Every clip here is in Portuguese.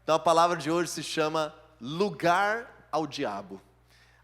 Então a palavra de hoje se chama lugar ao diabo.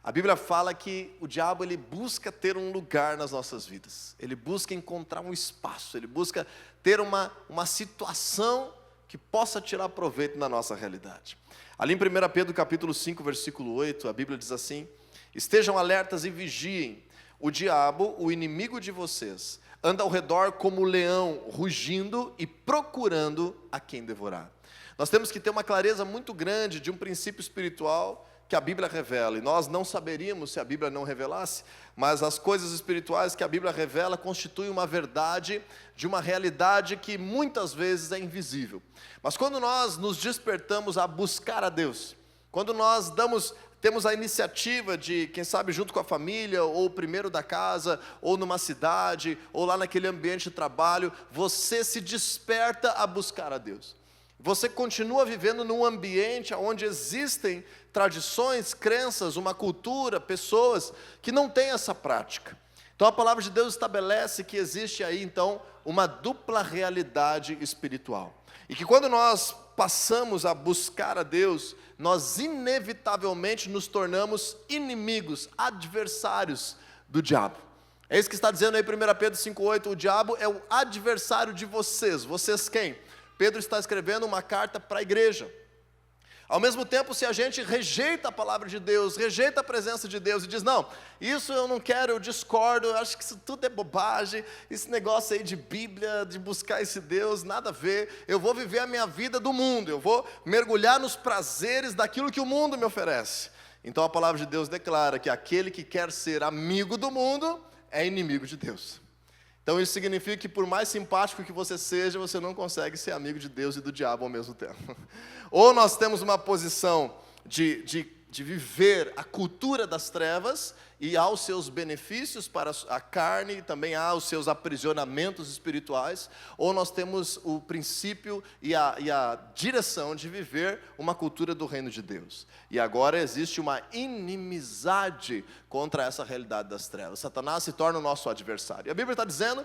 A Bíblia fala que o diabo ele busca ter um lugar nas nossas vidas. Ele busca encontrar um espaço, ele busca ter uma situação que possa tirar proveito na nossa realidade. Ali em 1 Pedro capítulo 5, versículo 8, a Bíblia diz assim: estejam alertas e vigiem, o diabo, o inimigo de vocês, anda ao redor como leão, rugindo e procurando a quem devorar. Nós temos que ter uma clareza muito grande de um princípio espiritual que a Bíblia revela, e nós não saberíamos se a Bíblia não revelasse, mas as coisas espirituais que a Bíblia revela constituem uma verdade de uma realidade que muitas vezes é invisível. Mas quando nós nos despertamos a buscar a Deus, quando nós temos a iniciativa de, quem sabe, junto com a família, ou primeiro da casa, ou numa cidade, ou lá naquele ambiente de trabalho, você se desperta a buscar a Deus. Você continua vivendo num ambiente onde existem tradições, crenças, uma cultura, pessoas que não têm essa prática. Então a palavra de Deus estabelece que existe aí então uma dupla realidade espiritual. E que quando nós passamos a buscar a Deus, nós inevitavelmente nos tornamos inimigos, adversários do diabo. É isso que está dizendo aí 1 Pedro 5,8, o diabo é o adversário de vocês. Vocês quem? Pedro está escrevendo uma carta para a igreja. Ao mesmo tempo, se a gente rejeita a palavra de Deus, rejeita a presença de Deus e diz, não, isso eu não quero, eu discordo, eu acho que isso tudo é bobagem, esse negócio aí de Bíblia, de buscar esse Deus, nada a ver, eu vou viver a minha vida do mundo, eu vou mergulhar nos prazeres daquilo que o mundo me oferece. Então a palavra de Deus declara que aquele que quer ser amigo do mundo é inimigo de Deus. Então isso significa que por mais simpático que você seja, você não consegue ser amigo de Deus e do diabo ao mesmo tempo. Ou nós temos uma posição de viver a cultura das trevas, e há os seus benefícios para a carne, e também há os seus aprisionamentos espirituais, ou nós temos o princípio e a direção de viver uma cultura do reino de Deus. E agora existe uma inimizade contra essa realidade das trevas. Satanás se torna o nosso adversário. E a Bíblia está dizendo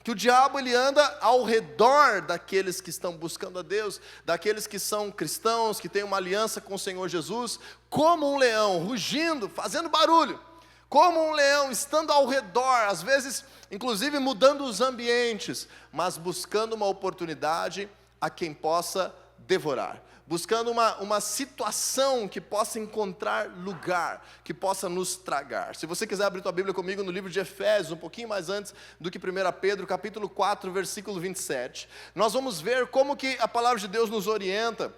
que o diabo ele anda ao redor daqueles que estão buscando a Deus, daqueles que são cristãos, que têm uma aliança com o Senhor Jesus, como um leão, rugindo, fazendo barulho. Como um leão, estando ao redor, às vezes, inclusive mudando os ambientes, mas buscando uma oportunidade a quem possa devorar. Buscando uma situação que possa encontrar lugar, que possa nos tragar. Se você quiser abrir tua Bíblia comigo no livro de Efésios, um pouquinho mais antes do que 1 Pedro, capítulo 4, versículo 27, nós vamos ver como que a palavra de Deus nos orienta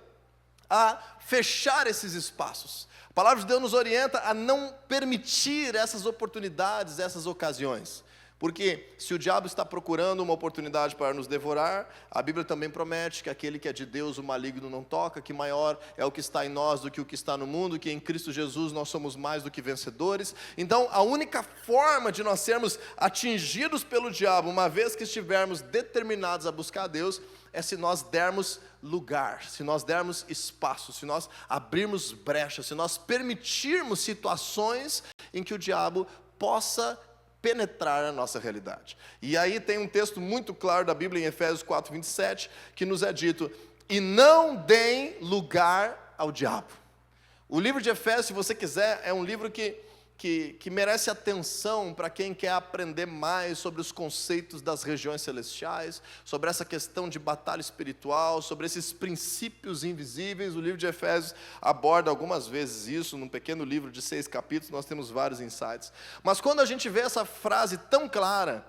a fechar esses espaços. A palavra de Deus nos orienta a não permitir essas oportunidades, essas ocasiões. Porque se o diabo está procurando uma oportunidade para nos devorar, a Bíblia também promete que aquele que é de Deus, o maligno não toca, que maior é o que está em nós do que o que está no mundo, que em Cristo Jesus nós somos mais do que vencedores. Então a única forma de nós sermos atingidos pelo diabo, uma vez que estivermos determinados a buscar a Deus, é se nós dermos lugar, se nós dermos espaço, se nós abrirmos brechas, se nós permitirmos situações em que o diabo possa penetrar a nossa realidade. E aí tem um texto muito claro da Bíblia em Efésios 4, 27, que nos é dito, e não deem lugar ao diabo. O livro de Efésios, se você quiser, é um livro que merece atenção para quem quer aprender mais sobre os conceitos das regiões celestiais, sobre essa questão de batalha espiritual, sobre esses princípios invisíveis. O livro de Efésios aborda algumas vezes isso, num pequeno livro de 6 capítulos, nós temos vários insights. Mas quando a gente vê essa frase tão clara,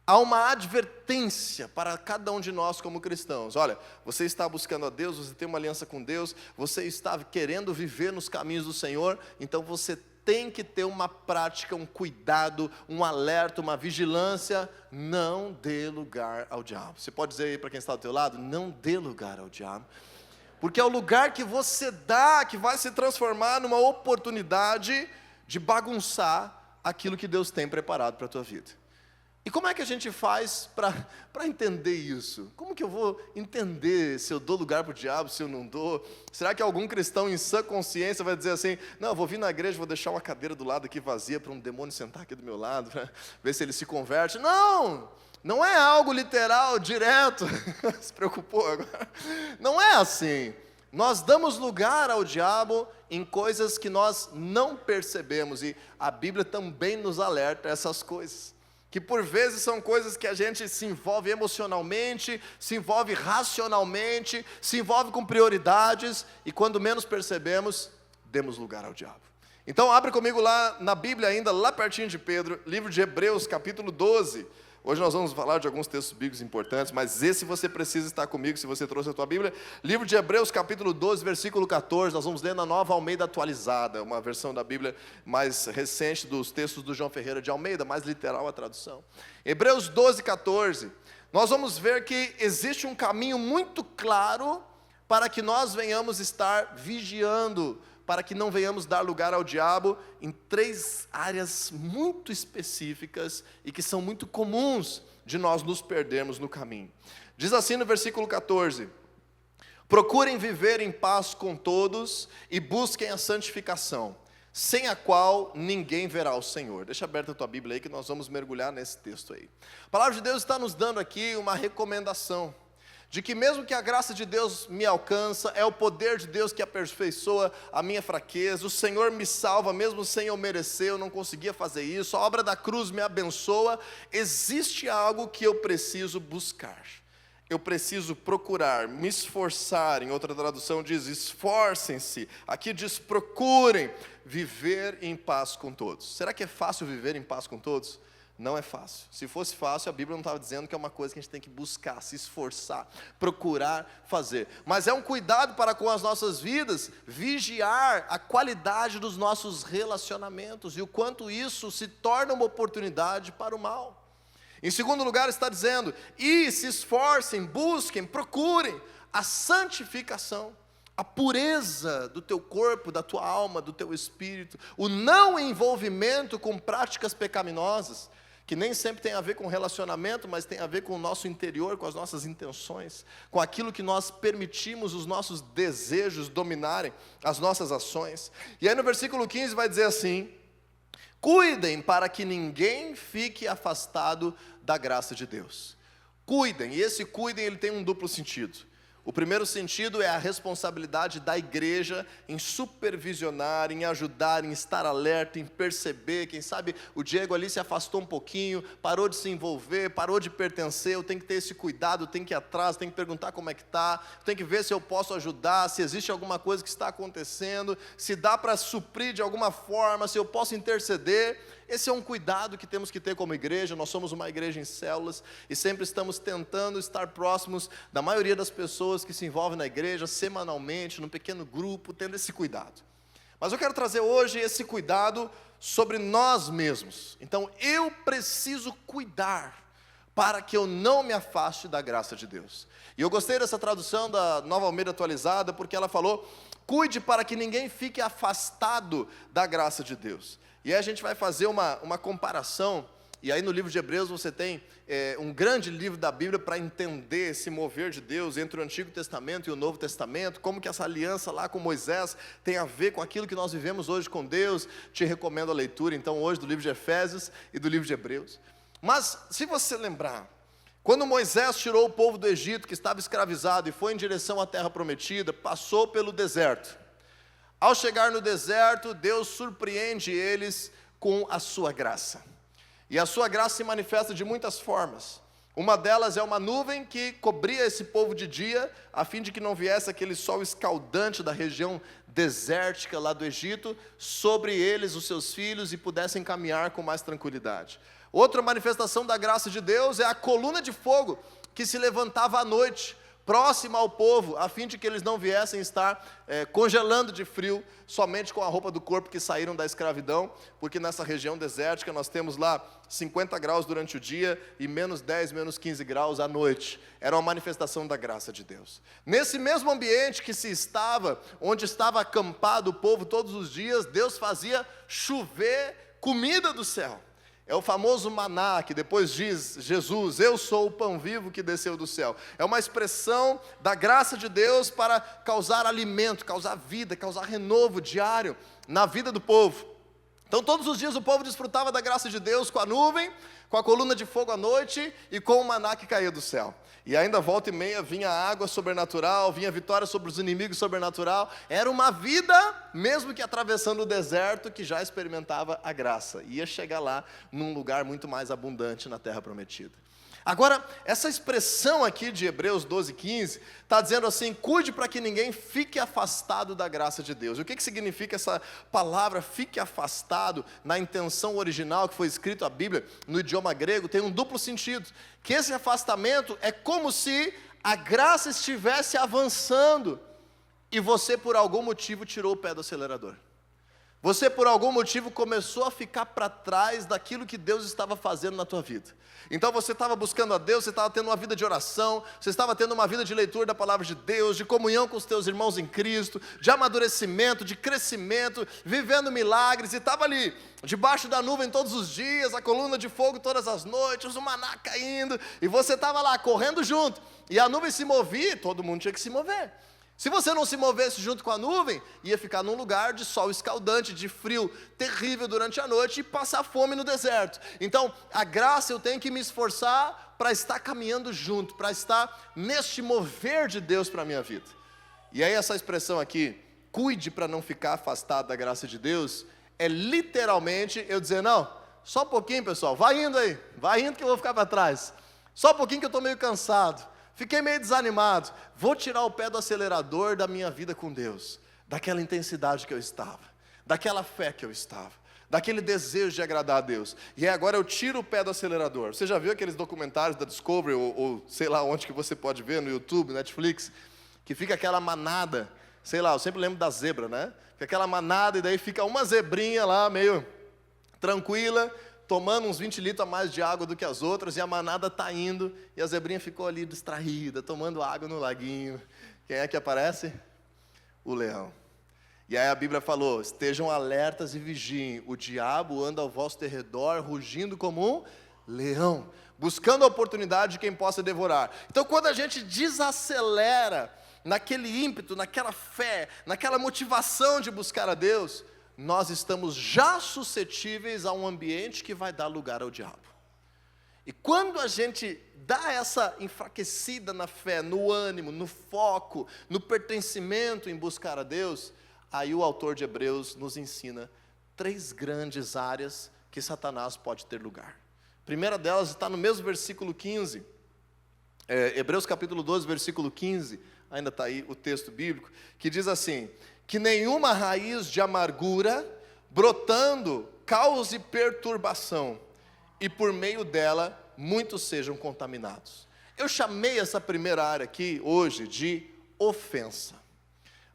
há uma advertência para cada um de nós como cristãos. Olha, você está buscando a Deus, você tem uma aliança com Deus, você está querendo viver nos caminhos do Senhor, então você tem que ter uma prática, um cuidado, um alerta, uma vigilância. Não dê lugar ao diabo. Você pode dizer aí para quem está do teu lado, não dê lugar ao diabo. Porque é o lugar que você dá, que vai se transformar numa oportunidade de bagunçar aquilo que Deus tem preparado para a tua vida. E como é que a gente faz para entender isso? Como que eu vou entender se eu dou lugar para o diabo, se eu não dou? Será que algum cristão em sã consciência vai dizer assim, não, eu vou vir na igreja, vou deixar uma cadeira do lado aqui vazia para um demônio sentar aqui do meu lado, para ver se ele se converte? Não! Não é algo literal, direto. Se preocupou agora? Não é assim. Nós damos lugar ao diabo em coisas que nós não percebemos, e a Bíblia também nos alerta essas coisas, que por vezes são coisas que a gente se envolve emocionalmente, se envolve racionalmente, se envolve com prioridades, e quando menos percebemos, demos lugar ao diabo. Então abre comigo lá na Bíblia ainda, lá pertinho de Pedro, livro de Hebreus, capítulo 12, hoje nós vamos falar de alguns textos bíblicos importantes, mas esse você precisa estar comigo, se você trouxe a tua Bíblia. Livro de Hebreus, capítulo 12, versículo 14, nós vamos ler na Nova Almeida Atualizada, uma versão da Bíblia mais recente dos textos do João Ferreira de Almeida, mais literal a tradução. Hebreus 12, 14, nós vamos ver que existe um caminho muito claro para que nós venhamos estar vigiando, para que não venhamos dar lugar ao diabo em 3 áreas muito específicas e que são muito comuns de nós nos perdermos no caminho. Diz assim no versículo 14: procurem viver em paz com todos e busquem a santificação, sem a qual ninguém verá o Senhor. Deixa aberta a tua Bíblia aí que nós vamos mergulhar nesse texto aí. A palavra de Deus está nos dando aqui uma recomendação, de que mesmo que a graça de Deus me alcança, é o poder de Deus que aperfeiçoa a minha fraqueza, o Senhor me salva, mesmo sem eu merecer, eu não conseguia fazer isso, a obra da cruz me abençoa, existe algo que eu preciso buscar, eu preciso procurar, me esforçar, em outra tradução diz esforcem-se, aqui diz procurem viver em paz com todos. Será que é fácil viver em paz com todos? Não é fácil. Se fosse fácil, a Bíblia não estava dizendo que é uma coisa que a gente tem que buscar, se esforçar, procurar fazer. Mas é um cuidado para com as nossas vidas, vigiar a qualidade dos nossos relacionamentos e o quanto isso se torna uma oportunidade para o mal. Em segundo lugar está dizendo, e se esforcem, busquem, procurem a santificação, a pureza do teu corpo, da tua alma, do teu espírito, o não envolvimento com práticas pecaminosas, que nem sempre tem a ver com relacionamento, mas tem a ver com o nosso interior, com as nossas intenções, com aquilo que nós permitimos os nossos desejos dominarem as nossas ações. E aí no versículo 15 vai dizer assim, cuidem para que ninguém fique afastado da graça de Deus. Cuidem, e esse cuidem ele tem um duplo sentido. O primeiro sentido é a responsabilidade da igreja em supervisionar, em ajudar, em estar alerta, em perceber. Quem sabe o Diego ali se afastou um pouquinho, parou de se envolver, parou de pertencer. Eu tenho que ter esse cuidado, eu tenho que ir atrás, tenho que perguntar como é que está, tenho que ver se eu posso ajudar, se existe alguma coisa que está acontecendo, se dá para suprir de alguma forma, se eu posso interceder. Esse é um cuidado que temos que ter como igreja. Nós somos uma igreja em células e sempre estamos tentando estar próximos da maioria das pessoas que se envolvem na igreja, semanalmente, num pequeno grupo, tendo esse cuidado. Mas eu quero trazer hoje esse cuidado sobre nós mesmos. Então eu preciso cuidar para que eu não me afaste da graça de Deus. E eu gostei dessa tradução da Nova Almeida Atualizada, porque ela falou, cuide para que ninguém fique afastado da graça de Deus. E aí a gente vai fazer uma comparação, e aí no livro de Hebreus você tem um grande livro da Bíblia para entender esse mover de Deus entre o Antigo Testamento e o Novo Testamento, como que essa aliança lá com Moisés tem a ver com aquilo que nós vivemos hoje com Deus. Te recomendo a leitura então hoje do livro de Efésios e do livro de Hebreus. Mas se você lembrar, quando Moisés tirou o povo do Egito que estava escravizado e foi em direção à terra prometida, passou pelo deserto. Ao chegar no deserto, Deus surpreende eles com a sua graça. E a sua graça se manifesta de muitas formas. Uma delas é uma nuvem que cobria esse povo de dia, a fim de que não viesse aquele sol escaldante da região desértica lá do Egito, sobre eles, os seus filhos, e pudessem caminhar com mais tranquilidade. Outra manifestação da graça de Deus é a coluna de fogo que se levantava à noite, próxima ao povo, a fim de que eles não viessem estar congelando de frio, somente com a roupa do corpo que saíram da escravidão, porque nessa região desértica nós temos lá 50 graus durante o dia e menos 10, menos 15 graus à noite. Era uma manifestação da graça de Deus. Nesse mesmo ambiente que se estava, onde estava acampado o povo todos os dias, Deus fazia chover comida do céu. É o famoso maná, que depois diz Jesus, eu sou o pão vivo que desceu do céu. É uma expressão da graça de Deus para causar alimento, causar vida, causar renovo diário na vida do povo. Então todos os dias o povo desfrutava da graça de Deus com a nuvem, com a coluna de fogo à noite e com o maná que caía do céu. E ainda volta e meia vinha água sobrenatural, vinha vitória sobre os inimigos sobrenatural. Era uma vida, mesmo que atravessando o deserto, que já experimentava a graça. Ia chegar lá num lugar muito mais abundante na terra prometida. Agora, essa expressão aqui de Hebreus 12:15, está dizendo assim: cuide para que ninguém fique afastado da graça de Deus. O que significa essa palavra fique afastado? Na intenção original que foi escrito a Bíblia, no idioma grego, tem um duplo sentido. Que esse afastamento é como se a graça estivesse avançando e você por algum motivo tirou o pé do acelerador. Você por algum motivo começou a ficar para trás daquilo que Deus estava fazendo na tua vida. Então você estava buscando a Deus, você estava tendo uma vida de oração, você estava tendo uma vida de leitura da palavra de Deus, de comunhão com os teus irmãos em Cristo, de amadurecimento, de crescimento, vivendo milagres, e estava ali, debaixo da nuvem todos os dias, a coluna de fogo todas as noites, o maná caindo, e você estava lá correndo junto, e a nuvem se movia, todo mundo tinha que se mover. Se você não se movesse junto com a nuvem, ia ficar num lugar de sol escaldante, de frio terrível durante a noite e passar fome no deserto. Então, a graça eu tenho que me esforçar para estar caminhando junto, para estar neste mover de Deus para a minha vida. E aí essa expressão aqui, cuide para não ficar afastado da graça de Deus, é literalmente eu dizer, não, só um pouquinho pessoal, vai indo aí, vai indo que eu vou ficar para trás. Só um pouquinho que eu estou meio cansado. Fiquei meio desanimado, vou tirar o pé do acelerador da minha vida com Deus, daquela intensidade que eu estava, daquela fé que eu estava, daquele desejo de agradar a Deus, e agora eu tiro o pé do acelerador. Você já viu aqueles documentários da Discovery, ou sei lá onde que você pode ver, no YouTube, Netflix, que fica aquela manada, sei lá, eu sempre lembro da zebra, né? Fica aquela manada e daí fica uma zebrinha lá, meio tranquila, tomando uns 20 litros a mais de água do que as outras, e a manada está indo, e a zebrinha ficou ali distraída, tomando água no laguinho. Quem é que aparece? O leão. E aí a Bíblia falou, estejam alertas e vigiem, o diabo anda ao vosso derredor, rugindo como um leão, buscando a oportunidade de quem possa devorar. Então quando a gente desacelera, naquele ímpeto, naquela fé, naquela motivação de buscar a Deus, nós estamos já suscetíveis a um ambiente que vai dar lugar ao diabo. E quando a gente dá essa enfraquecida na fé, no ânimo, no foco, no pertencimento em buscar a Deus, aí o autor de Hebreus nos ensina 3 grandes áreas que Satanás pode ter lugar. A primeira delas está no mesmo versículo 15, Hebreus capítulo 12, versículo 15, ainda está aí o texto bíblico, que diz assim: que nenhuma raiz de amargura, brotando, cause perturbação, e por meio dela, muitos sejam contaminados. Eu chamei essa primeira área aqui, hoje, de ofensa,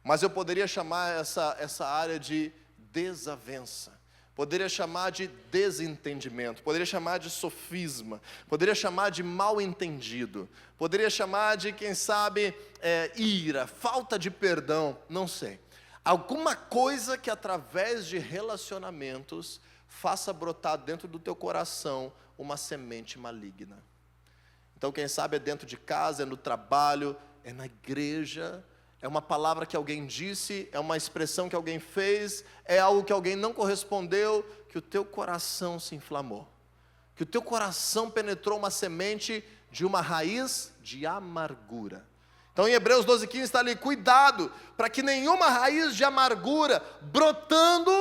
mas eu poderia chamar essa área de desavença, poderia chamar de desentendimento, poderia chamar de sofisma, poderia chamar de mal entendido, poderia chamar de, quem sabe, ira, falta de perdão, não sei. Alguma coisa que através de relacionamentos faça brotar dentro do teu coração uma semente maligna. Então quem sabe é dentro de casa, é no trabalho, é na igreja, é uma palavra que alguém disse, é uma expressão que alguém fez, é algo que alguém não correspondeu, que o teu coração se inflamou, que o teu coração penetrou uma semente de uma raiz de amargura. Então em Hebreus 12:15 está ali, cuidado, para que nenhuma raiz de amargura brotando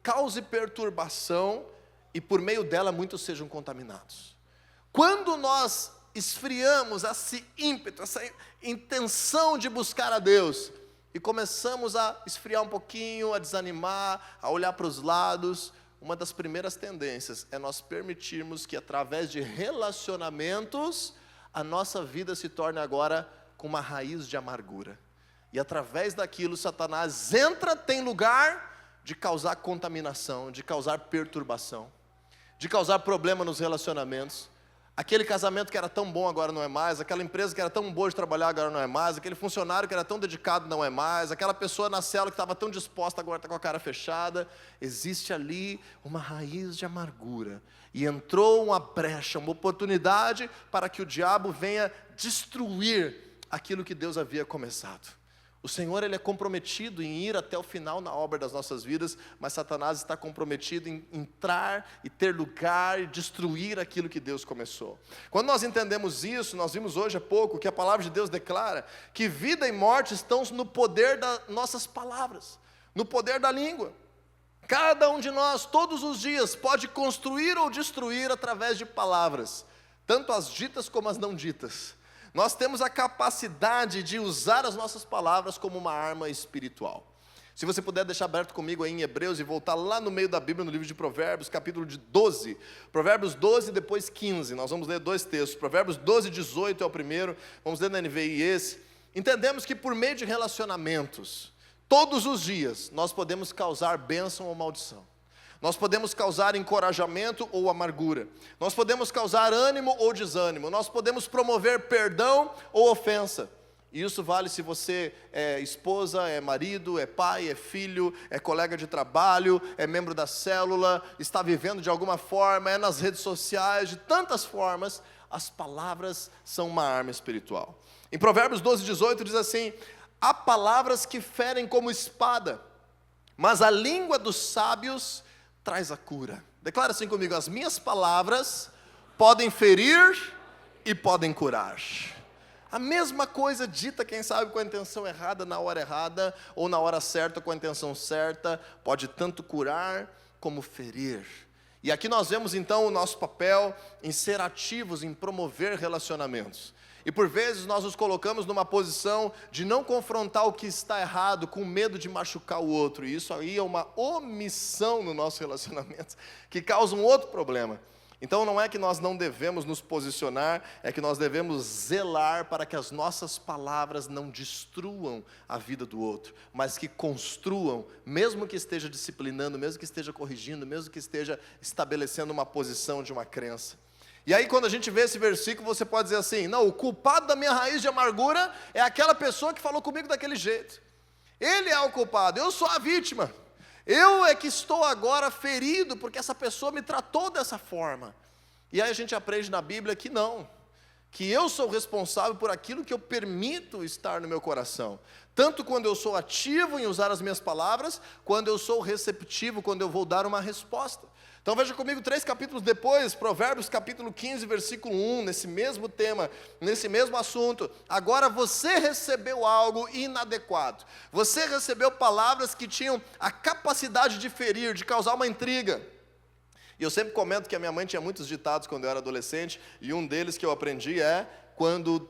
cause perturbação, e por meio dela muitos sejam contaminados. Quando nós esfriamos esse ímpeto, essa intenção de buscar a Deus, e começamos a esfriar um pouquinho, a desanimar, a olhar para os lados, uma das primeiras tendências é nós permitirmos que através de relacionamentos, a nossa vida se torne agora com uma raiz de amargura. E através daquilo, Satanás entra, tem lugar de causar contaminação, de causar perturbação, de causar problema nos relacionamentos. Aquele casamento que era tão bom agora não é mais, aquela empresa que era tão boa de trabalhar agora não é mais, aquele funcionário que era tão dedicado não é mais, aquela pessoa na célula que estava tão disposta agora está com a cara fechada. Existe ali uma raiz de amargura, e entrou uma brecha, uma oportunidade para que o diabo venha destruir aquilo que Deus havia começado. O Senhor, Ele é comprometido em ir até o final na obra das nossas vidas, mas Satanás está comprometido em entrar e ter lugar e destruir aquilo que Deus começou. Quando nós entendemos isso, nós vimos hoje há pouco que a palavra de Deus declara que vida e morte estão no poder das nossas palavras, no poder da língua. Cada um de nós, todos os dias, pode construir ou destruir através de palavras, tanto as ditas como as não ditas. Nós temos a capacidade de usar as nossas palavras como uma arma espiritual. Se você puder deixar aberto comigo aí em Hebreus e voltar lá no meio da Bíblia, no livro de Provérbios, capítulo de 12. Provérbios 12 e depois 15. Nós vamos ler dois textos. Provérbios 12, 18 é o primeiro. Vamos ler na NVI esse. Entendemos que por meio de relacionamentos, todos os dias, nós podemos causar bênção ou maldição. Nós podemos causar encorajamento ou amargura. Nós podemos causar ânimo ou desânimo. Nós podemos promover perdão ou ofensa. E isso vale se você é esposa, é marido, é pai, é filho, é colega de trabalho, é membro da célula, está vivendo de alguma forma, é nas redes sociais, de tantas formas. As palavras são uma arma espiritual. Em Provérbios 12, 18 diz assim: há palavras que ferem como espada, mas a língua dos sábios traz a cura. Declara assim comigo: as minhas palavras podem ferir e podem curar. A mesma coisa dita, quem sabe, com a intenção errada, na hora errada, ou na hora certa, com a intenção certa, pode tanto curar como ferir. E aqui nós vemos então o nosso papel em ser ativos, em promover relacionamentos. E por vezes nós nos colocamos numa posição de não confrontar o que está errado, com medo de machucar o outro. E isso aí é uma omissão no nosso relacionamento, que causa um outro problema. Então não é que nós não devemos nos posicionar, é que nós devemos zelar para que as nossas palavras não destruam a vida do outro, mas que construam, mesmo que esteja disciplinando, mesmo que esteja corrigindo, mesmo que esteja estabelecendo uma posição de uma crença. E aí quando a gente vê esse versículo, você pode dizer assim: não, o culpado da minha raiz de amargura é aquela pessoa que falou comigo daquele jeito. Ele é o culpado, eu sou a vítima. Eu é que estou agora ferido porque essa pessoa me tratou dessa forma. E aí a gente aprende na Bíblia que não, que eu sou responsável por aquilo que eu permito estar no meu coração. Tanto quando eu sou ativo em usar as minhas palavras, quando eu sou receptivo, quando eu vou dar uma resposta. Então veja comigo 3 capítulos depois, Provérbios capítulo 15, versículo 1, nesse mesmo tema, nesse mesmo assunto. Agora você recebeu algo inadequado. Você recebeu palavras que tinham a capacidade de ferir, de causar uma intriga. E eu sempre comento que a minha mãe tinha muitos ditados quando eu era adolescente, e um deles que eu aprendi é: quando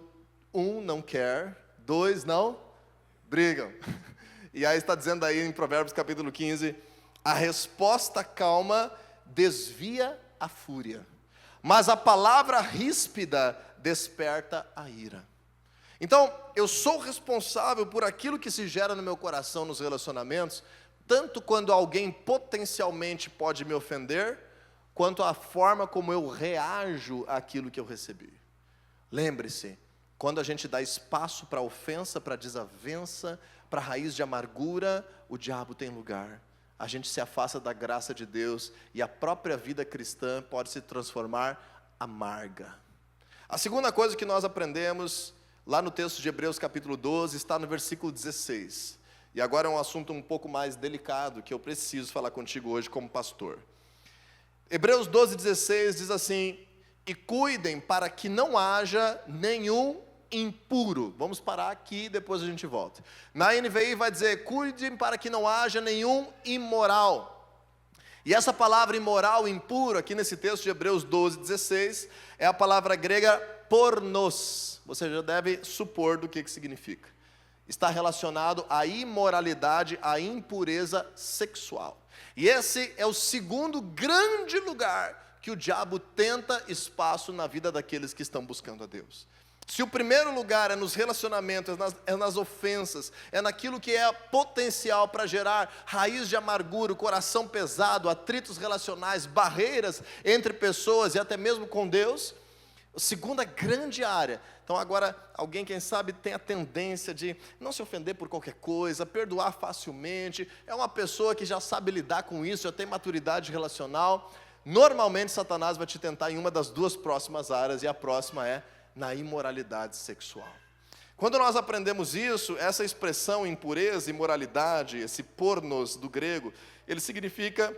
um não quer, dois não brigam. E aí está dizendo aí em Provérbios capítulo 15, a resposta calma desvia a fúria, mas a palavra ríspida desperta a ira. Então, eu sou responsável por aquilo que se gera no meu coração nos relacionamentos, tanto quando alguém potencialmente pode me ofender, quanto a forma como eu reajo àquilo que eu recebi. Lembre-se, quando a gente dá espaço para a ofensa, para a desavença, para a raiz de amargura, o diabo tem lugar. A gente se afasta da graça de Deus e a própria vida cristã pode se transformar amarga. A segunda coisa que nós aprendemos lá no texto de Hebreus capítulo 12 está no versículo 16. E agora é um assunto um pouco mais delicado que eu preciso falar contigo hoje como pastor. Hebreus 12, 16 diz assim: e cuidem para que não haja nenhum impuro. Vamos parar aqui e depois a gente volta. Na NVI vai dizer: cuidem para que não haja nenhum imoral. E essa palavra imoral, impuro, aqui nesse texto de Hebreus 12, 16, é a palavra grega pornos. Você já deve supor do que significa. Está relacionado à imoralidade, à impureza sexual. E esse é o segundo grande lugar que o diabo tenta espaço na vida daqueles que estão buscando a Deus. Se o primeiro lugar é nos relacionamentos, é nas ofensas, é naquilo que é potencial para gerar raiz de amargura, coração pesado, atritos relacionais, barreiras entre pessoas e até mesmo com Deus, a segunda grande área. Então agora, alguém quem sabe tem a tendência de não se ofender por qualquer coisa, perdoar facilmente, é uma pessoa que já sabe lidar com isso, já tem maturidade relacional. Normalmente Satanás vai te tentar em uma das duas próximas áreas, e a próxima é na imoralidade sexual. Quando nós aprendemos isso, essa expressão impureza, imoralidade, esse pornos do grego, ele significa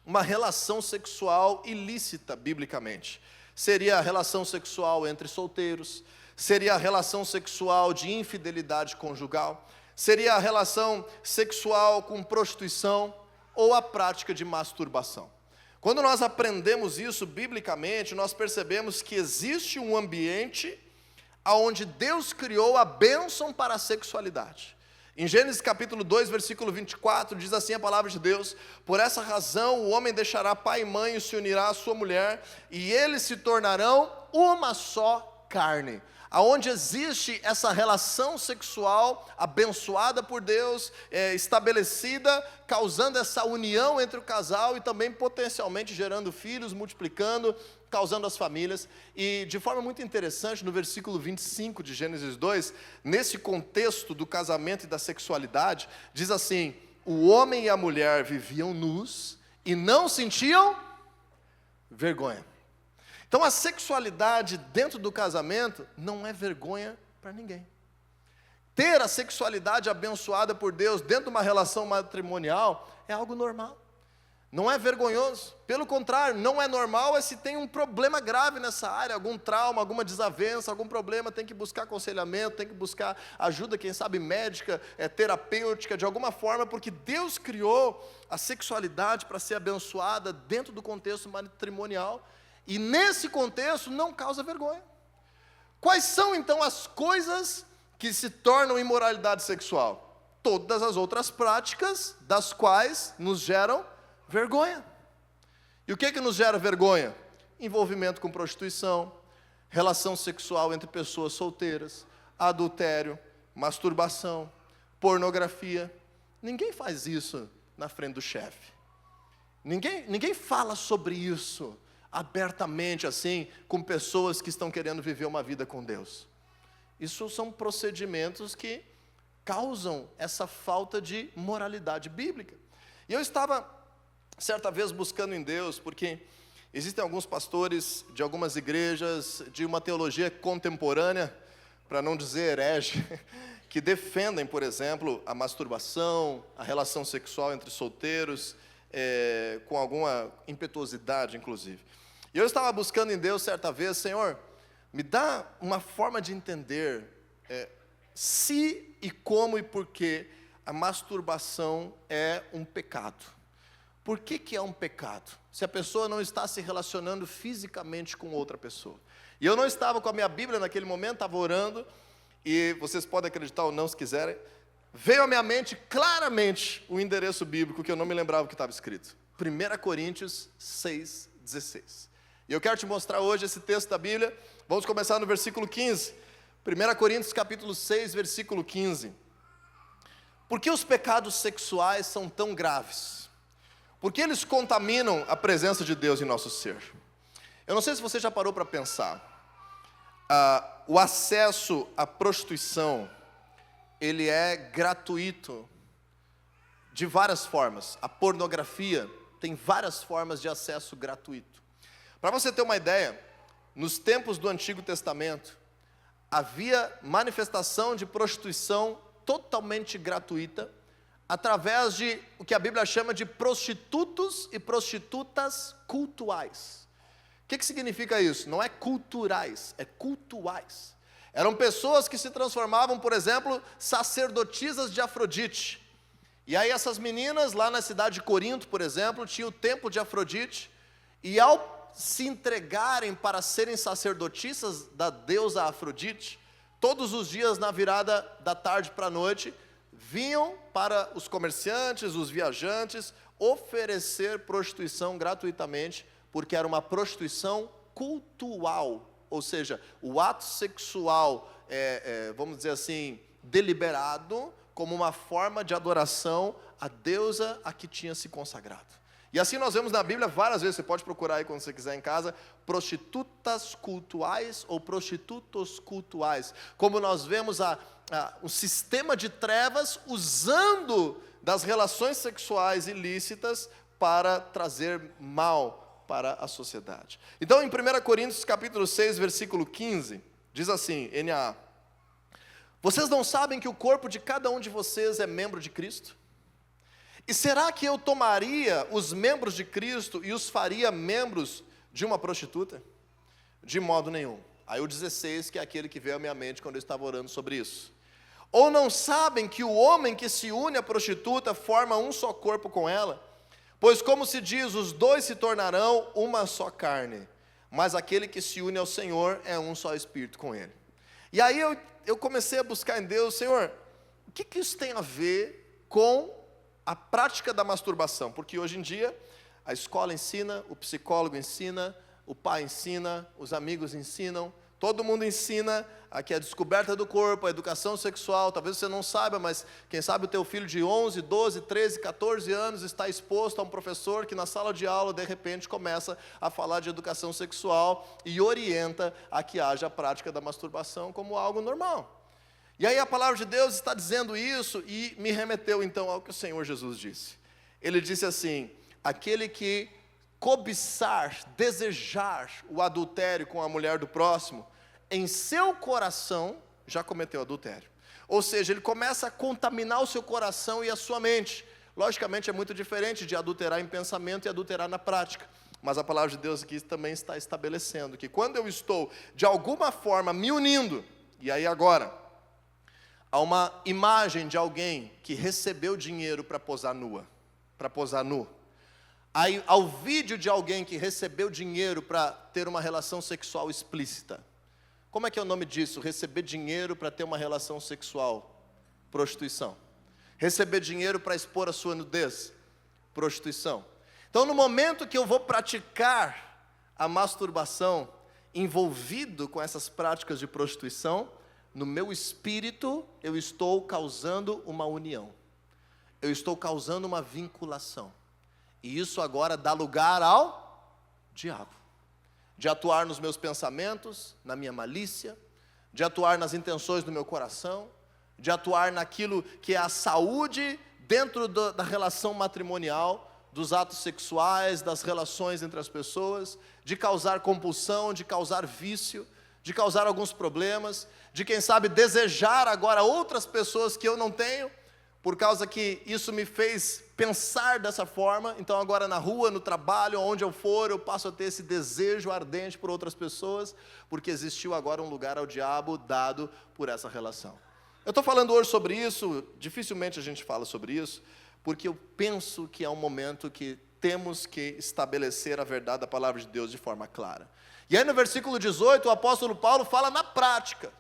uma relação sexual ilícita, biblicamente. Seria a relação sexual entre solteiros, seria a relação sexual de infidelidade conjugal, seria a relação sexual com prostituição ou a prática de masturbação. Quando nós aprendemos isso biblicamente, nós percebemos que existe um ambiente onde Deus criou a bênção para a sexualidade. Em Gênesis capítulo 2, versículo 24, diz assim a palavra de Deus: por essa razão o homem deixará pai e mãe e se unirá à sua mulher, e eles se tornarão uma só carne. Aonde existe essa relação sexual abençoada por Deus, estabelecida, causando essa união entre o casal e também potencialmente gerando filhos, multiplicando, causando as famílias. E de forma muito interessante, no versículo 25 de Gênesis 2, nesse contexto do casamento e da sexualidade, diz assim: o homem e a mulher viviam nus e não sentiam vergonha. Então a sexualidade dentro do casamento não é vergonha para ninguém. Ter a sexualidade abençoada por Deus dentro de uma relação matrimonial é algo normal. Não é vergonhoso. Pelo contrário, não é normal se tem um problema grave nessa área, algum trauma, alguma desavença, algum problema, tem que buscar aconselhamento, tem que buscar ajuda, quem sabe médica, terapêutica, de alguma forma, porque Deus criou a sexualidade para ser abençoada dentro do contexto matrimonial. E nesse contexto não causa vergonha. Quais são então as coisas que se tornam imoralidade sexual? Todas as outras práticas das quais nos geram vergonha. E o que nos gera vergonha? Envolvimento com prostituição, relação sexual entre pessoas solteiras, adultério, masturbação, pornografia. Ninguém faz isso na frente do chefe. Ninguém fala sobre isso abertamente assim, com pessoas que estão querendo viver uma vida com Deus. Isso são procedimentos que causam essa falta de moralidade bíblica. E eu estava, certa vez, buscando em Deus, porque existem alguns pastores de algumas igrejas, de uma teologia contemporânea, para não dizer herege, que defendem, por exemplo, a masturbação, a relação sexual entre solteiros, com alguma impetuosidade, inclusive. E eu estava buscando em Deus certa vez: Senhor, me dá uma forma de entender se e como e por que a masturbação é um pecado. Por que é um pecado? Se a pessoa não está se relacionando fisicamente com outra pessoa. E eu não estava com a minha Bíblia naquele momento, estava orando, e vocês podem acreditar ou não se quiserem, veio à minha mente claramente o endereço bíblico que eu não me lembrava que estava escrito. 1 Coríntios 6,16. E eu quero te mostrar hoje esse texto da Bíblia. Vamos começar no versículo 15. 1 Coríntios capítulo 6, versículo 15. Por que os pecados sexuais são tão graves? Porque eles contaminam a presença de Deus em nosso ser. Eu não sei se você já parou para pensar. O acesso à prostituição, ele é gratuito de várias formas. A pornografia tem várias formas de acesso gratuito. Para você ter uma ideia, nos tempos do Antigo Testamento, havia manifestação de prostituição totalmente gratuita, através de o que a Bíblia chama de prostitutos e prostitutas cultuais. O que significa isso? Não é culturais, é cultuais. Eram pessoas que se transformavam, por exemplo, sacerdotisas de Afrodite. E aí essas meninas, lá na cidade de Corinto, por exemplo, tinham o templo de Afrodite, e ao se entregarem para serem sacerdotisas da deusa Afrodite, todos os dias na virada da tarde para a noite, vinham para os comerciantes, os viajantes, oferecer prostituição gratuitamente, porque era uma prostituição cultual, ou seja, o ato sexual, vamos dizer assim, deliberado, como uma forma de adoração à deusa a que tinha se consagrado. E assim nós vemos na Bíblia várias vezes, você pode procurar aí quando você quiser em casa, prostitutas cultuais ou prostitutos cultuais. Como nós vemos o sistema de trevas usando das relações sexuais ilícitas para trazer mal para a sociedade. Então em 1 Coríntios capítulo 6, versículo 15, diz assim, NA: Vocês não sabem que o corpo de cada um de vocês é membro de Cristo? E será que eu tomaria os membros de Cristo e os faria membros de uma prostituta? De modo nenhum. Aí o 16, que é aquele que veio à minha mente quando eu estava orando sobre isso. Ou não sabem que o homem que se une à prostituta forma um só corpo com ela? Pois como se diz, os dois se tornarão uma só carne. Mas aquele que se une ao Senhor é um só espírito com Ele. E aí eu comecei a buscar em Deus, Senhor, o que isso tem a ver com a prática da masturbação? Porque hoje em dia a escola ensina, o psicólogo ensina, o pai ensina, os amigos ensinam, todo mundo ensina aqui a descoberta do corpo, a educação sexual. Talvez você não saiba, mas quem sabe o teu filho de 11, 12, 13, 14 anos está exposto a um professor que na sala de aula, de repente, começa a falar de educação sexual e orienta a que haja a prática da masturbação como algo normal. E aí a palavra de Deus está dizendo isso e me remeteu então ao que o Senhor Jesus disse. Ele disse assim, aquele que cobiçar, desejar o adultério com a mulher do próximo, em seu coração já cometeu adultério. Ou seja, ele começa a contaminar o seu coração e a sua mente. Logicamente é muito diferente de adulterar em pensamento e adulterar na prática. Mas a palavra de Deus aqui também está estabelecendo que quando eu estou de alguma forma me unindo, e aí agora, há uma imagem de alguém que recebeu dinheiro para posar nua, para posar nu. Aí, ao vídeo de alguém que recebeu dinheiro para ter uma relação sexual explícita. Como é que é o nome disso? Receber dinheiro para ter uma relação sexual. Prostituição. Receber dinheiro para expor a sua nudez. Prostituição. Então, no momento que eu vou praticar a masturbação, envolvido com essas práticas de prostituição, no meu espírito, eu estou causando uma união. Eu estou causando uma vinculação. E isso agora dá lugar ao diabo. De atuar nos meus pensamentos, na minha malícia, de atuar nas intenções do meu coração, de atuar naquilo que é a saúde dentro da relação matrimonial, dos atos sexuais, das relações entre as pessoas, de causar compulsão, de causar vício, de causar alguns problemas, de quem sabe desejar agora outras pessoas que eu não tenho, por causa que isso me fez pensar dessa forma. Então agora na rua, no trabalho, onde eu for, eu passo a ter esse desejo ardente por outras pessoas, porque existiu agora um lugar ao diabo dado por essa relação. Eu estou falando hoje sobre isso, dificilmente a gente fala sobre isso, porque eu penso que é um momento que temos que estabelecer a verdade da palavra de Deus de forma clara. E aí no versículo 18, o apóstolo Paulo fala na prática,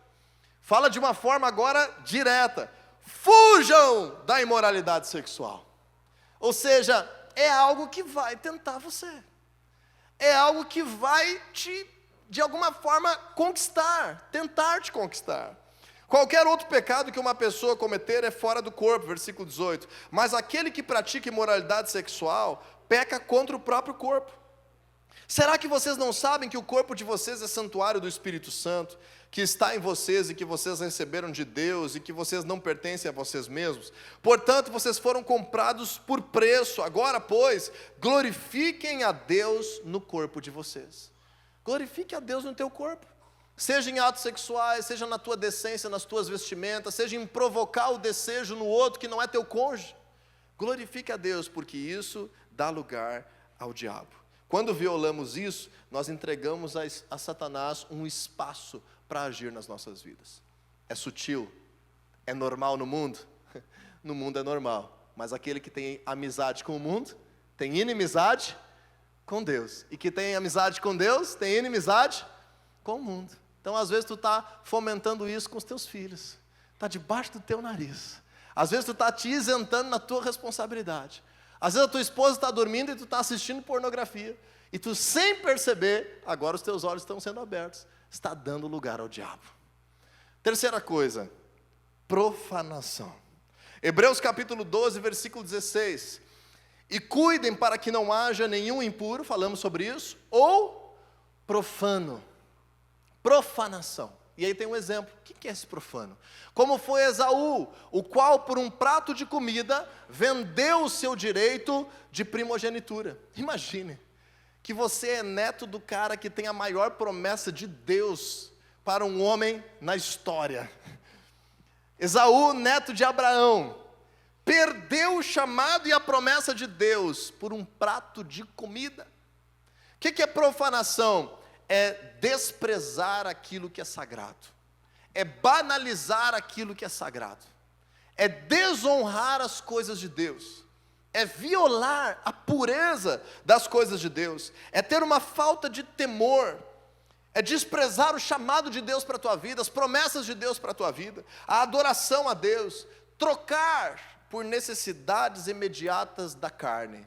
fala de uma forma agora direta: fujam da imoralidade sexual. Ou seja, é algo que vai tentar você. É algo que vai te, de alguma forma, conquistar, tentar te conquistar. Qualquer outro pecado que uma pessoa cometer é fora do corpo, versículo 18. Mas aquele que pratica imoralidade sexual, peca contra o próprio corpo. Será que vocês não sabem que o corpo de vocês é santuário do Espírito Santo, que está em vocês e que vocês receberam de Deus e que vocês não pertencem a vocês mesmos? Portanto, vocês foram comprados por preço. Agora, pois, glorifiquem a Deus no corpo de vocês. Glorifique a Deus no teu corpo. Seja em atos sexuais, seja na tua decência, nas tuas vestimentas, seja em provocar o desejo no outro que não é teu cônjuge. Glorifique a Deus, porque isso dá lugar ao diabo. Quando violamos isso, nós entregamos a Satanás um espaço para agir nas nossas vidas. É sutil? É normal no mundo? No mundo é normal. Mas aquele que tem amizade com o mundo, tem inimizade com Deus. E que tem amizade com Deus, tem inimizade com o mundo. Então, às vezes, tu está fomentando isso com os teus filhos. Está debaixo do teu nariz. Às vezes, tu está te isentando na tua responsabilidade. Às vezes, a tua esposa está dormindo e tu está assistindo pornografia. E tu, sem perceber, agora os teus olhos estão sendo abertos. Está dando lugar ao diabo. Terceira coisa, profanação. Hebreus capítulo 12, versículo 16. E cuidem para que não haja nenhum impuro, falamos sobre isso, ou profano. Profanação. E aí tem um exemplo. O que é esse profano? Como foi Esaú, o qual por um prato de comida vendeu o seu direito de primogenitura. Imagine que você é neto do cara que tem a maior promessa de Deus para um homem na história. Esaú, neto de Abraão, perdeu o chamado e a promessa de Deus por um prato de comida. O que é profanação? É desprezar aquilo que é sagrado, é banalizar aquilo que é sagrado, é desonrar as coisas de Deus, é violar a pureza das coisas de Deus, é ter uma falta de temor, é desprezar o chamado de Deus para a tua vida, as promessas de Deus para a tua vida, a adoração a Deus, trocar por necessidades imediatas da carne.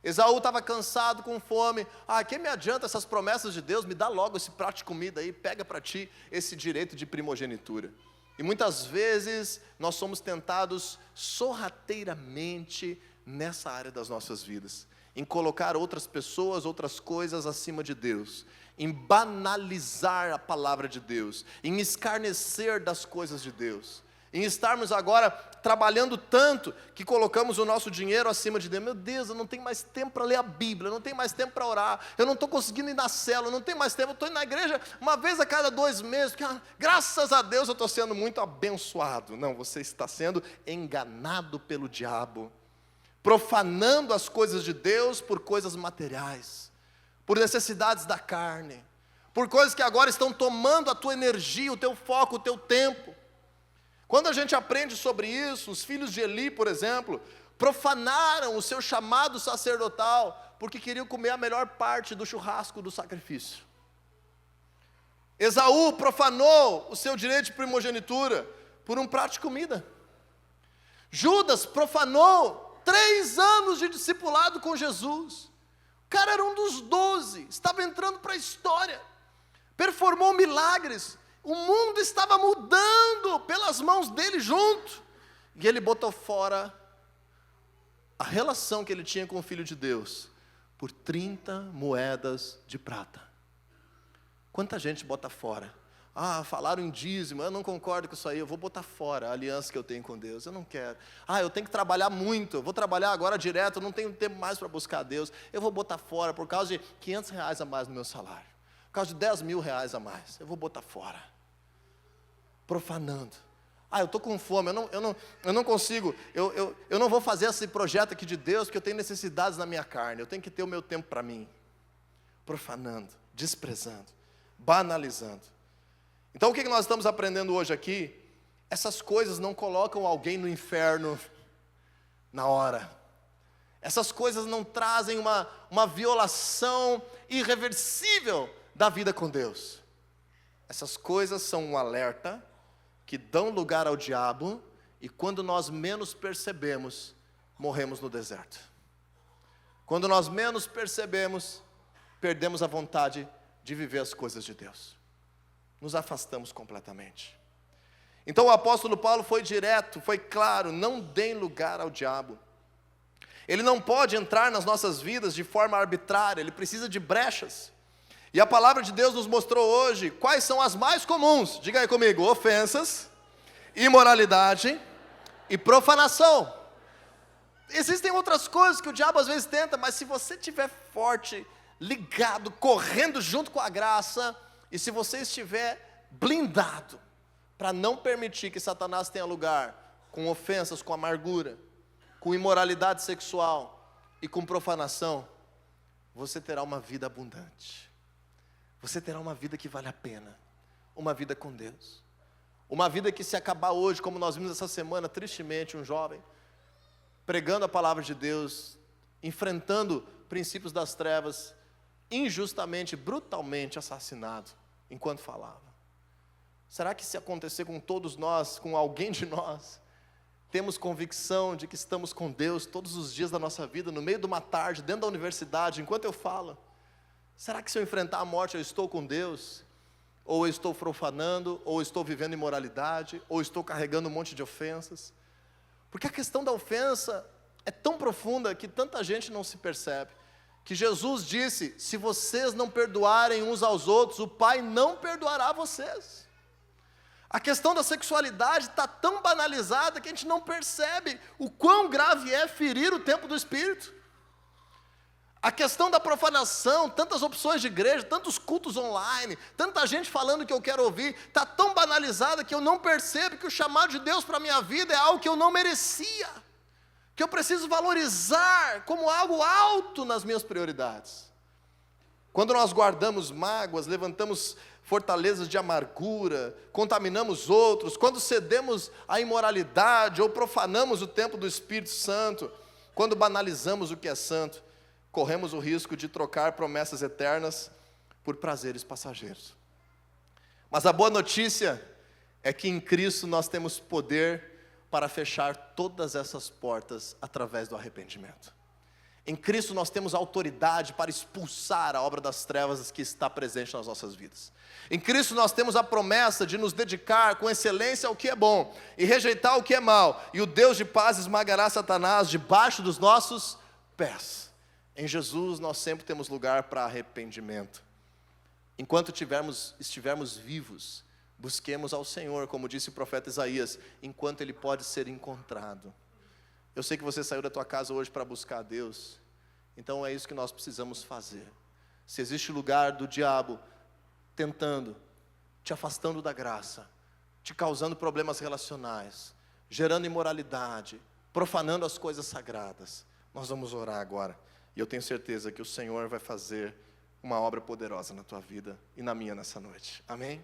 Esaú estava cansado, com fome. Quem me adianta essas promessas de Deus? Me dá logo esse prato de comida aí, pega para ti esse direito de primogenitura. E muitas vezes nós somos tentados sorrateiramente nessa área das nossas vidas, em colocar outras pessoas, outras coisas acima de Deus, em banalizar a palavra de Deus, em escarnecer das coisas de Deus, em estarmos agora trabalhando tanto que colocamos o nosso dinheiro acima de Deus. Meu Deus, eu não tenho mais tempo para ler a Bíblia, eu não tenho mais tempo para orar, eu não estou conseguindo ir na célula, eu não tenho mais tempo, eu estou indo na igreja uma vez a cada 2 meses, porque graças a Deus eu estou sendo muito abençoado. Não, você está sendo enganado pelo diabo, profanando as coisas de Deus por coisas materiais, por necessidades da carne, por coisas que agora estão tomando a tua energia, o teu foco, o teu tempo. Quando a gente aprende sobre isso, os filhos de Eli, por exemplo, profanaram o seu chamado sacerdotal, porque queriam comer a melhor parte do churrasco do sacrifício. Esaú profanou o seu direito de primogenitura por um prato de comida. Judas profanou 3 anos de discipulado com Jesus. O cara era um dos 12, estava entrando para a história, performou milagres, o mundo estava mudando pelas mãos dele junto, e ele botou fora a relação que ele tinha com o Filho de Deus, por 30 moedas de prata. Quanta gente bota fora? Falaram em dízimo, eu não concordo com isso aí, eu vou botar fora a aliança que eu tenho com Deus, eu não quero. Eu tenho que trabalhar muito, eu vou trabalhar agora direto, eu não tenho tempo mais para buscar a Deus, eu vou botar fora por causa de R$500 a mais no meu salário, por causa de R$10.000 a mais, eu vou botar fora. Profanando. Eu estou com fome, eu não consigo, eu não vou fazer esse projeto aqui de Deus, porque eu tenho necessidades na minha carne, eu tenho que ter o meu tempo para mim. Profanando, desprezando, banalizando. Então o que nós estamos aprendendo hoje aqui? Essas coisas não colocam alguém no inferno na hora. Essas coisas não trazem uma violação irreversível da vida com Deus. Essas coisas são um alerta que dão lugar ao diabo, e quando nós menos percebemos, morremos no deserto. Quando nós menos percebemos, perdemos a vontade de viver as coisas de Deus. Nos afastamos completamente. Então o apóstolo Paulo foi direto, foi claro: não deem lugar ao diabo. Ele não pode entrar nas nossas vidas de forma arbitrária, ele precisa de brechas. E a palavra de Deus nos mostrou hoje quais são as mais comuns. Diga aí comigo: ofensas, imoralidade e profanação. Existem outras coisas que o diabo às vezes tenta, mas se você estiver forte, ligado, correndo junto com a graça, e se você estiver blindado para não permitir que Satanás tenha lugar com ofensas, com amargura, com imoralidade sexual e com profanação, você terá uma vida abundante. Você terá uma vida que vale a pena, uma vida com Deus, uma vida que, se acabar hoje, como nós vimos essa semana, tristemente, um jovem pregando a palavra de Deus, enfrentando princípios das trevas, injustamente, brutalmente assassinado enquanto falava. Será que, se acontecer com todos nós, com alguém de nós, temos convicção de que estamos com Deus todos os dias da nossa vida, no meio de uma tarde, dentro da universidade, enquanto eu falo? Será que, se eu enfrentar a morte, eu estou com Deus? Ou eu estou profanando, ou eu estou vivendo imoralidade, ou eu estou carregando um monte de ofensas? Porque a questão da ofensa é tão profunda que tanta gente não se percebe. Que Jesus disse: se vocês não perdoarem uns aos outros, o Pai não perdoará vocês. A questão da sexualidade está tão banalizada que a gente não percebe o quão grave é ferir o templo do Espírito. A questão da profanação, tantas opções de igreja, tantos cultos online, tanta gente falando que eu quero ouvir, está tão banalizada que eu não percebo que o chamado de Deus para a minha vida é algo que eu não merecia, que eu preciso valorizar como algo alto nas minhas prioridades. Quando nós guardamos mágoas, levantamos fortalezas de amargura, contaminamos outros, quando cedemos à imoralidade ou profanamos o templo do Espírito Santo, quando banalizamos o que é santo, corremos o risco de trocar promessas eternas por prazeres passageiros. Mas a boa notícia é que em Cristo nós temos poder para fechar todas essas portas através do arrependimento. Em Cristo nós temos autoridade para expulsar a obra das trevas que está presente nas nossas vidas. Em Cristo nós temos a promessa de nos dedicar com excelência ao que é bom e rejeitar o que é mal, e o Deus de paz esmagará Satanás debaixo dos nossos pés. Em Jesus nós sempre temos lugar para arrependimento. Enquanto estivermos vivos, busquemos ao Senhor, como disse o profeta Isaías, enquanto Ele pode ser encontrado. Eu sei que você saiu da tua casa hoje para buscar a Deus, então é isso que nós precisamos fazer. Se existe lugar do diabo tentando, te afastando da graça, te causando problemas relacionais, gerando imoralidade, profanando as coisas sagradas, nós vamos orar agora. E eu tenho certeza que o Senhor vai fazer uma obra poderosa na tua vida e na minha nessa noite. Amém?